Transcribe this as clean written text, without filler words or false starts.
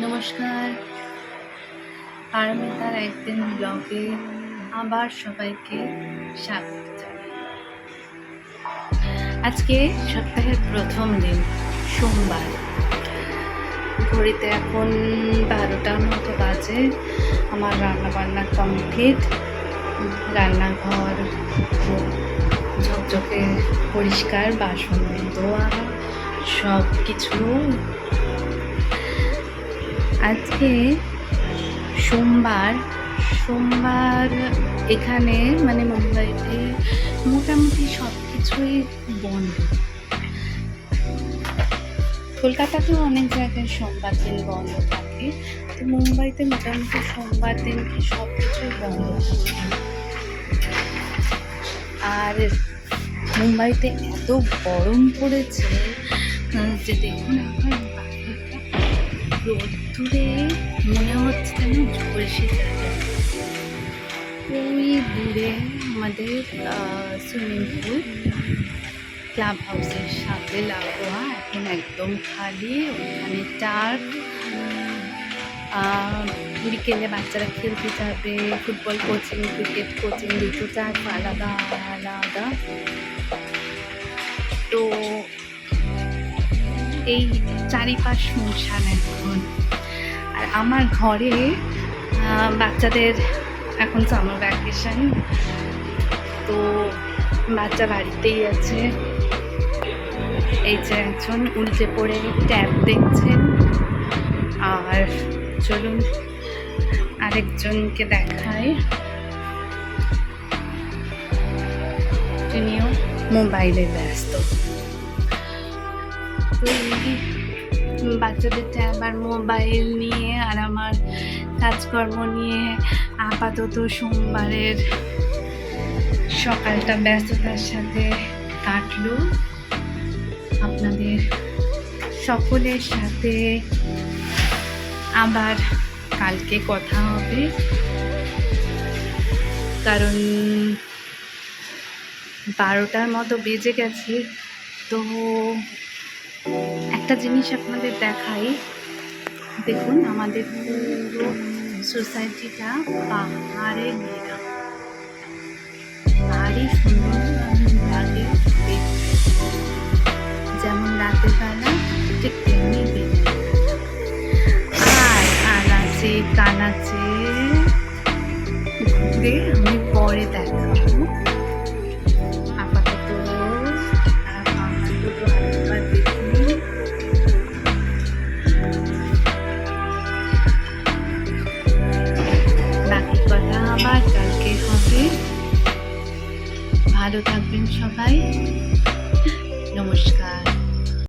নমস্কার, পারমিতার একদিন ব্লগে আবার সবাইকে স্বাগত জানাই। আজকে সপ্তাহের প্রথম দিন, সোমবার। ঘড়িতে এখন 12টার মতো বাজে। আমার রান্নাবান্না কমপ্লিট। রান্নাঘর ঝকঝকে পরিষ্কার, বাসন ধোয়া, সব কিছু। আজকে সোমবার এখানে মানে মুম্বাইতে মোটামুটি সব কিছুই বন্ধ। কলকাতাতেও অনেক জায়গায় সোমবার দিন বন্ধ থাকে, তো মুম্বাইতে মোটামুটি সোমবার দিনকে সব কিছুই বন্ধ থাকে। আর মুম্বাইতে এত গরম পড়েছে যে দেখুন এখন রোদ্দুরে মনে হচ্ছে যেন ঝলসে যাবে। ওই দূরে আমাদের সুইমিং পুল, ক্লাব হাউসের সাথে লাগোয়া, এখন একদম খালি। ওখানে টার্ফ, বিকেলে বাচ্চারা খেলতে যাবে, ফুটবল কোচিং, ক্রিকেট কোচিং, দুটো টার্ফ আলাদা আলাদা। তো এই চারিপাশ শুনশান এখন। আর আমার ঘরে বাচ্চাদের এখন সামার ভ্যাকেশন, তো বাচ্চা বাড়িতেই আছে। এই যে একজন উল্টে পড়ে ট্যাব দেখছেন, আর চলুন আরেকজনকে দেখায়, তিনিও মোবাইলে ব্যস্ত। তো বাচ্চাদের ট্যাব আর মোবাইল নিয়ে আর আমার কাজকর্ম নিয়ে আপাতত সোমবারের সকালটা ব্যস্ততার সাথে কাটলো। আপনাদের সকলের সাথে আবার কালকে কথা হবে, কারণ 12টার মতো বেজে গেছে। তো একটা জিনিস আপনাদের দেখাই, দেখুন আমাদের পুরো সোসাইটিটা পাহাড়ে ঘেরা। ভারী সুন্দর লাগে দেখতে, যেমন রাতের বেলা ঠিক তেমনি দেখতে। আর আনাচে কানাচে ঘুরে আমি পরে দেখাবো। আপাতত দুটো হাতবার দেখুন। বাকি কথা আবার কালকে হবে। ভালো থাকবেন সবাই। নমস্কার।